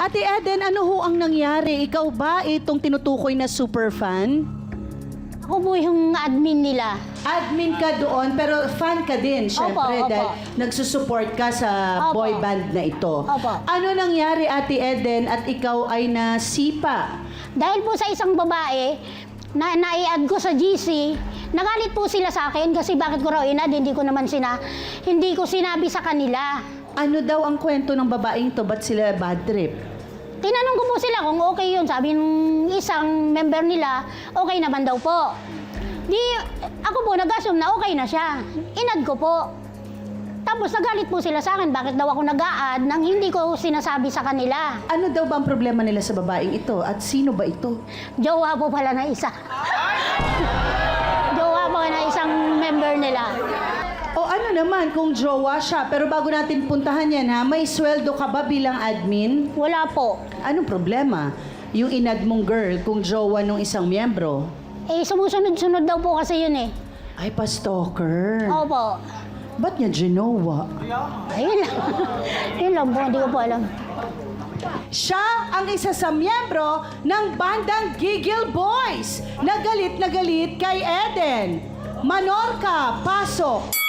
Ate Eden, ano ho ang nangyari? Ikaw ba itong tinutukoy na super fan? Ako po yung admin nila. Admin ka doon, pero fan ka din, syempre, Opo. dahil nagsusupport ka sa Opo. boy band na ito. Opo. Ano nangyari, Ate Eden, at ikaw ay nasipa? Dahil po sa isang babae na nai-add ko sa GC, nagalit po sila sa akin kasi bakit ko raw in-add, hindi ko sinabi sa kanila. Ano daw ang kwento ng babaeng to? Ba't sila bad trip? Tinanong ko po sila kung okay yun. Sabi ng isang member nila, okay naman daw po. Di, ako po nag-assume na okay na siya. In-add ko po. Tapos nagalit po sila sa akin, bakit daw ako nag-a-add nang hindi ko sinasabi sa kanila. Ano daw ba ang problema nila sa babaeng ito? At sino ba ito? Jowa po pala na isa. Jowa po na isang member nila. O ano naman kung jowa siya, pero bago natin puntahan yan ha, may sweldo ka ba bilang admin? Wala po. Anong problema? Yung inad mong girl kung jowa nung isang miyembro? Eh, sumusunod-sunod daw po kasi yun eh. Ay, pa-stalker. Opo. Ba't niya ginowa? Ayun lang. Yun lang po, hindi ko po alam. Siya ang isa sa miyembro ng bandang Gigil Boys na galit kay Eden. Manorca, pasok!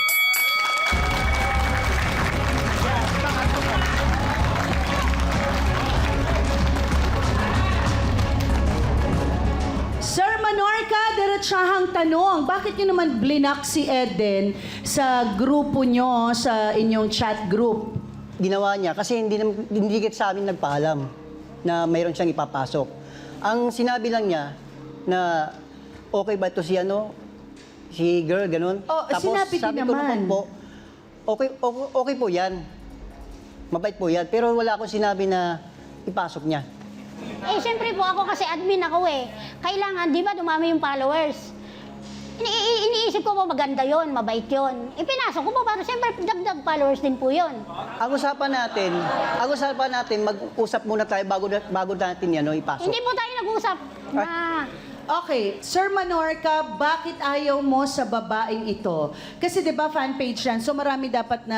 Sir Manorca, diretsahang tanong, bakit niyo naman blinak si Eden sa grupo niyo, sa inyong chat group? Ginawa niya kasi hindi sa amin nagpaalam na mayroon siyang ipapasok. Ang sinabi lang niya na okay ba ito si girl, ganun. Oh, sinabi din sabi ko naman. po, okay po yan. Mabait po yan. Pero wala akong sinabi na ipasok niya. Eh, siyempre po ako kasi admin ako eh. Kailangan, di ba, dumami yung followers. Iniisip ko po maganda yon, mabait yon. Ipinasok ko po para siyempre dagdag followers din po yon. Ang usapan natin, mag-usap muna tayo bago natin yan, ipasok. Hindi po tayo nag-usap na Okay, Sir Manorca, bakit ayaw mo sa babaeng ito? Kasi 'di ba fan page yan, so marami dapat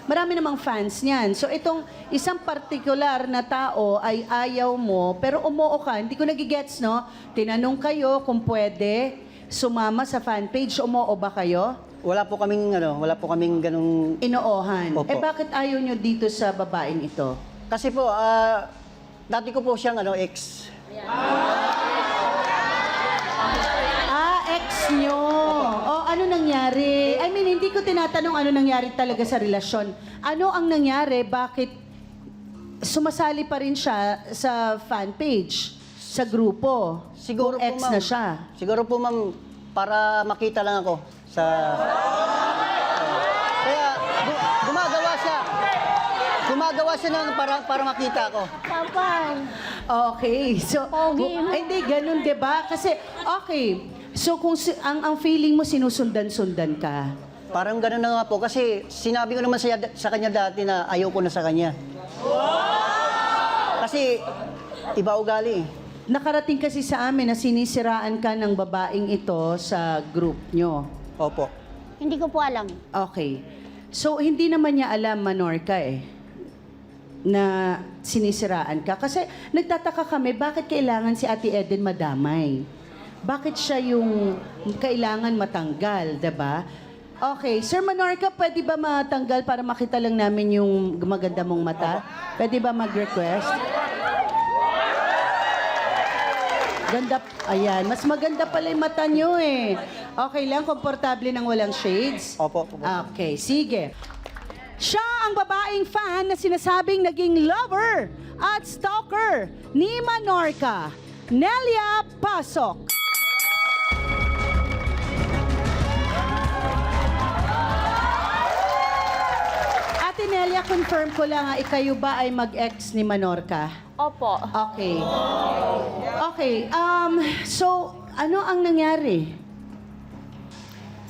marami namang fans niyan. So itong isang particular na tao ay ayaw mo, pero umuo ka. Hindi ko nagigets, no? Tinanong kayo kung pwede sumama sa fan page, umuo ba kayo? Wala po kaming ganung. Inoohan. Opo. Eh bakit ayaw nyo dito sa babaeng ito? Kasi po, dati ko po siyang ex. Ex nyo. O, ano nangyari? I mean, hindi ko tinatanong ano nangyari talaga sa relasyon. Ano ang nangyari? Bakit sumasali pa rin siya sa fan page, sa grupo? Siguro Kung po, ex ma'am. na siya. Siguro po, ma'am, para makita lang ako sa... Kaya, gumagawa siya ng para makita ako. kapal. Okay. So, Pogi mo. ay, hindi, ganun, di ba? Kasi, okay. So, kung ang feeling mo, sinusundan-sundan ka. Parang gano'n na nga po. Kasi sinabi ko naman sa kanya dati na ayaw ko na sa kanya. Kasi iba ugali. Nakarating kasi sa amin na sinisiraan ka ng babaeng ito sa group nyo. Opo. Hindi ko po alam. Okay. So, hindi naman niya alam, Manorca, na sinisiraan ka. Kasi nagtataka kami, bakit kailangan si Ate Eden madamay? Bakit siya yung kailangan matanggal, diba? Okay. Sir Manorca, pwede ba matanggal para makita lang namin yung maganda mong mata? Pwede ba mag-request? Ganda. Ayan. Mas maganda pala yung mata nyo eh. Okay lang, komportable nang walang shades? Opo. Okay, sige. Siya ang babaeng fan na sinasabing naging lover at stalker ni Manorca. Nelia, pasok. Ate Nelia, confirm ko lang, ikayo ba ay mag-ex ni Manorca? Opo. Okay. Okay, so, ano ang nangyari?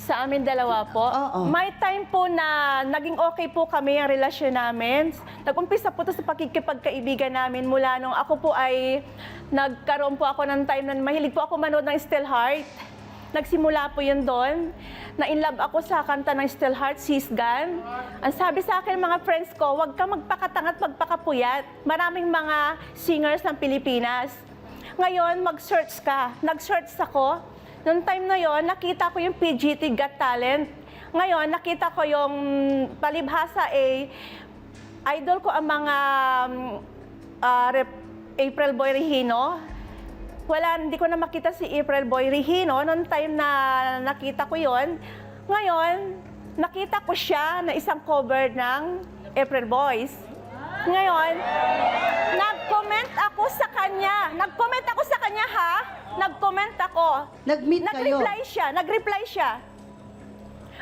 Sa amin dalawa po. Oo. May time po na naging okay po kami ang relasyon namin. Nag-umpisa po ito sa pakikipagkaibigan namin mula nung ako po ay nagkaroon po ako ng time na mahilig po ako manood ng Still Heart. Nagsimula po yun doon. Na-inlove ako sa kanta ng Still Heart, Sis Gan. Ang sabi sa akin mga friends ko, huwag ka magpakatangat, magpakapuyat. Maraming mga singers ng Pilipinas. Ngayon, mag-search ka. Nag-search ako. Noong time na yon, nakita ko yung PGT Got Talent. Ngayon, nakita ko yung palibhasa idol ko ang mga April Boy Regino. Hindi ko na makita si April Boy Regino noong time na nakita ko yon. Ngayon, nakita ko siya na isang cover ng April Boys. Ngayon, nag-comment ako sa kanya. Nag-comment ako sa kanya, ha? Nag-comment ako. Nag-meet kayo? Nag-reply siya.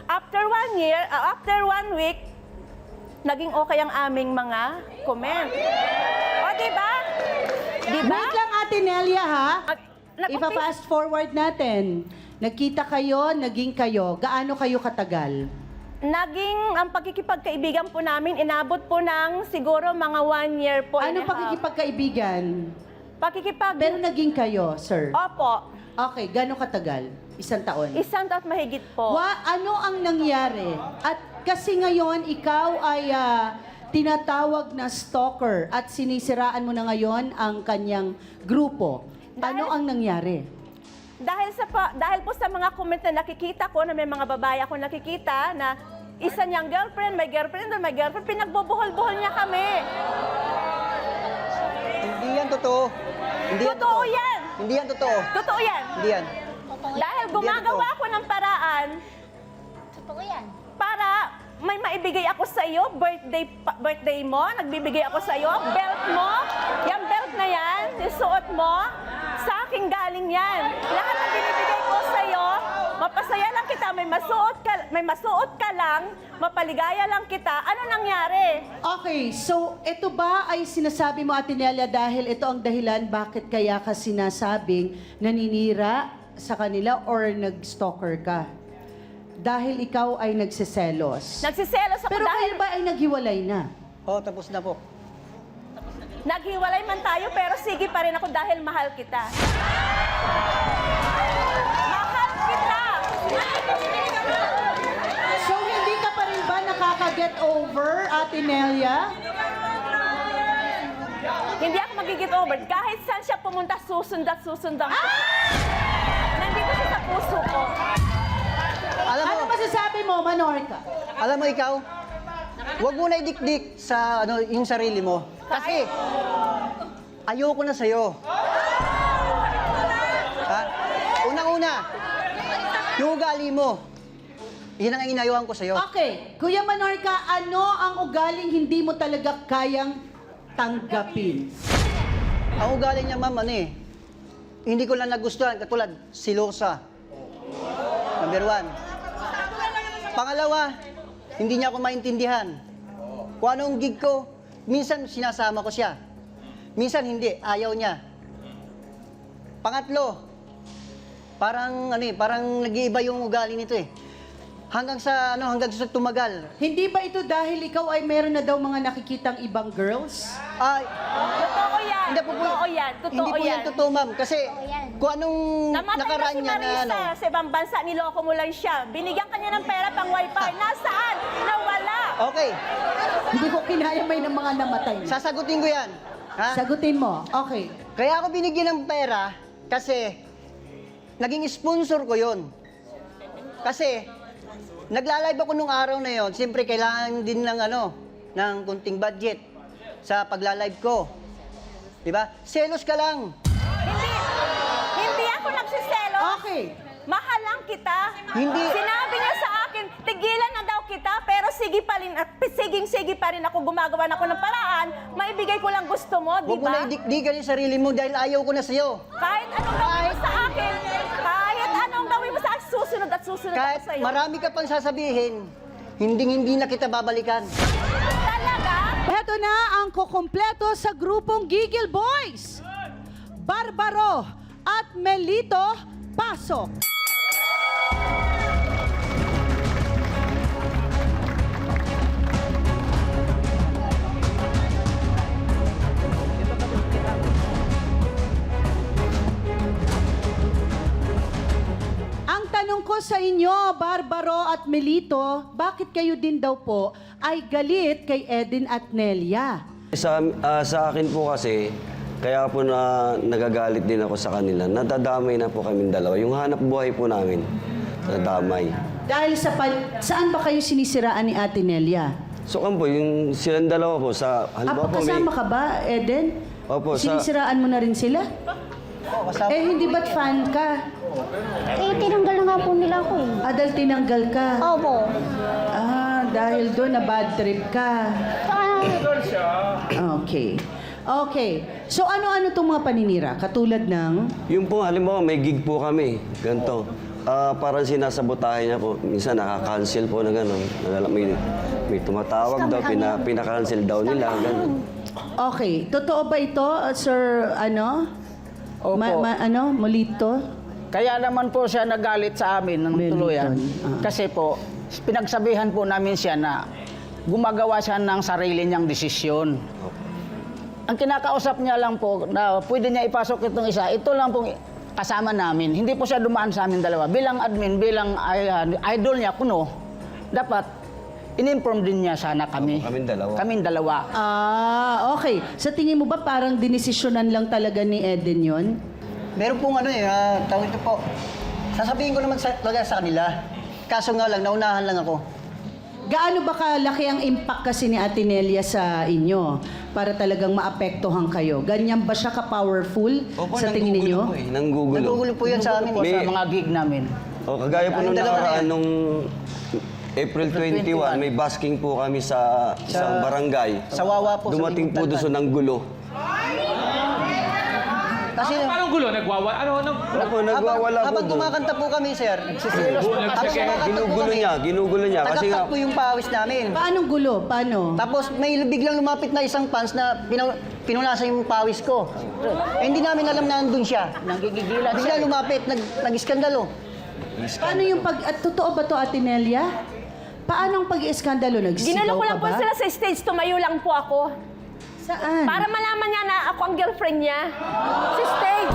After 1 week, naging okay ang aming mga comment. O, diba? Diba? Wait lang, Ate Nelia, ha? Nag-umpisa- Ipa-fast forward natin. Nagkita kayo, naging kayo. Gaano kayo katagal? Ang pagkikipagkaibigan po namin, inabot po ng siguro mga 1 year po. Ano pakikipagkaibigan? Pero Pero naging kayo, sir. Opo, Okay, gaano katagal? 1 taon? 1 taon mahigit po. Ano ang nangyari? At kasi ngayon, ikaw ay tinatawag na stalker at sinisiraan mo na ngayon ang kanyang grupo. Ano Dahil- ang nangyari? Dahil po sa mga comment na nakikita ko, na may mga babae ako nakikita na isa niyang girlfriend, may girlfriend doon, may girlfriend, pinagbubuhol-buhol niya kami. Hindi yan totoo. Hindi yan Totoo yan. Hindi yan totoo. Totoo yan. Hindi yan. Dahil gumagawa ako ng paraan Totoo yan. para may maibigay ako sa iyo, birthday mo, nagbibigay ako sa iyo, belt mo, yung belt na yan, isuot mo, sa akin galing yan. Lahat ng binibigay ko sa iyo, mapasaya lang kita, may masuot ka lang, mapaligaya lang kita. Ano nangyari? Okay, so ito ba ay sinasabi mo, Ate Nelia, dahil ito ang dahilan bakit kaya ka sinasabing naninira sa kanila or nag-stalker ka? Dahil ikaw ay nagsiselos. Nagsiselos ako Pero dahil kayo ba ay naghiwalay na? Oh, tapos na po. naghiwalay man tayo, pero sige pa rin ako dahil mahal kita. Mahal kita! So hindi ka pa rin ba nakaka-get over, Ate Nelia? Hindi ako magigit over. Kahit saan siya pumunta, susundan ko. Nandito siya sa puso ko. Alam mo, Ano masasabi mo, Manorca? alam mo ikaw, huwag mo na idikdik sa yung sarili mo. Kasi, ayoko na sa'yo. Ha? Unang-una, yung ugali mo, yun ang inayuhan ko sa'yo. Okay, Kuya Manorca, ano ang ugaling hindi mo talaga kayang tanggapin? Ang ugali niya, ma'am, hindi ko lang nagustuhan, katulad, silosa. Number 1. Pangalawa, hindi niya ako maintindihan. Kung anong gig ko, minsan sinasama ko siya. Minsan hindi, ayaw niya. Pangatlo, parang nag-iiba yung ugali nito eh. Hanggang sa tumagal. Hindi ba ito dahil ikaw ay meron na daw mga nakikitang ibang girls? Ay, Totoo yan. hindi po Totoo yan. Hindi Totoo po yan yan. totoo, ma'am. Kasi yan. kung anong Namatay na nakaraan si niya Marisa sa ibang bansa, niloko mo lang siya. Binigyan ka niya ng pera pang wifi. Nasaan? Nawala. Okay, Hindi ko kinaya may ng mga namatay. sasagutin ko yan. Ha? Sagutin mo. Okay. Kaya ako binigyan ng pera kasi naging sponsor ko yon. Kasi nagla-live ako nung araw na yon. Siyempre kailangan din ng kunting budget sa pagla-live ko. 'Di ba? Selos ka lang. Hindi ako nagsiselo. Okay. Mahal lang kita. Hindi. Sinabi niya sa akin, tigilan na daw kita, pero sige pa rin ako, gumagawa na ako ng paraan, maibigay ko lang gusto mo, di Huwag mo ba? na idikdikan yung sarili mo dahil ayaw ko na sa'yo. Kahit anong gawin mo sa akin, susunod at susunod Kahit ako sa'yo. marami ka pang sasabihin, hindi na kita babalikan. Talaga? Heto na ang kukumpleto sa grupong Gigil Boys. Barbaro at Melito, pasok. Ang sa inyo, Barbaro at Melito, bakit kayo din daw po ay galit kay Eden at Nelia? Sa akin po kasi, kaya po na nagagalit din ako sa kanila. Nadadamay na po kaming dalawa. Yung hanap buhay po namin, nadamay. Dahil saan ba kayo sinisiraan ni Ate Nelia? So po, yung silang dalawa po sa... halimbawa po, Kasama ka ba, Eden? Opo, sa... Sinisiraan mo na rin sila? Oo, kasama. Eh, hindi ba't fan ka? Eh, tinanggal na nga po nila ako eh. Dahil tinanggal ka. Opo. Dahil doon na bad trip ka. Saka, Okay. Okay. So, ano-ano itong mga paninira? Katulad ng... Yung po, halimbawa, may gig po kami. Ganito. Parang sinasabotahe niya po. Minsan nakaka-cancel po na gano'n. May tumatawag daw, pinaka-cancel daw nila. Gano'n. Okay. Totoo ba ito, Sir, Opo. Molito? Kaya naman po siya nagalit sa amin ng Melton, tuluyan. ah. Kasi po, pinagsabihan po namin siya na gumagawa siya ng sarili niyang desisyon. Ang kinakausap niya lang po na pwede niya ipasok itong isa, ito lang pong kasama namin. Hindi po siya dumaan sa amin dalawa. Bilang admin, bilang idol niya, kuno, dapat in-inform din niya sana kami. Kaming dalawa. Kaming dalawa. Okay. Sa tingin mo ba parang dinesisyonan lang talaga ni Eden yon? Meron pong tawag ito po. Sasabihin ko naman talaga sa kanila. Kaso nga lang, naunahan lang ako. Gaano ba kalaki ang impact kasi ni Ate Nelia sa inyo para talagang maapektuhan kayo? Ganyan ba siya ka-powerful Opo, sa tingin ninyo? nanggugulo po eh. Nanggugulo. Nagugulo po yan sa amin. Po Eh. sa mga gig namin. Kagaya po nung Anong dalawa na nakaraan yan? nung April 21, may basking po kami sa isang barangay. Sa Wawa po. sa Dumating po Bingkong doon ng gulo. Kasi Anong gulo? Nagwawa? Ano? Ako, nagwawala po habang doon. kumakanta po kami, sir. Nagsisilos. Habang kumakanta po Ginugulo niya. Kasi nga, tagaktak po yung pawis namin. Paanong gulo? Paano? Tapos may biglang lumapit na isang fans na pinunasan yung pawis ko. Eh, hindi namin alam na nandun siya. Nanggigigilan siya. Biglang lumapit, nag-iskandalo. Paano yung at totoo ba to, Ate Nelia? Paano ang pag-ieskandalo? Nagsisigaw Ginalo ko ka lang po ba? sila sa stage, tumayo lang po ako. Saan? Para malaman niya na ako ang girlfriend niya. Sa stage.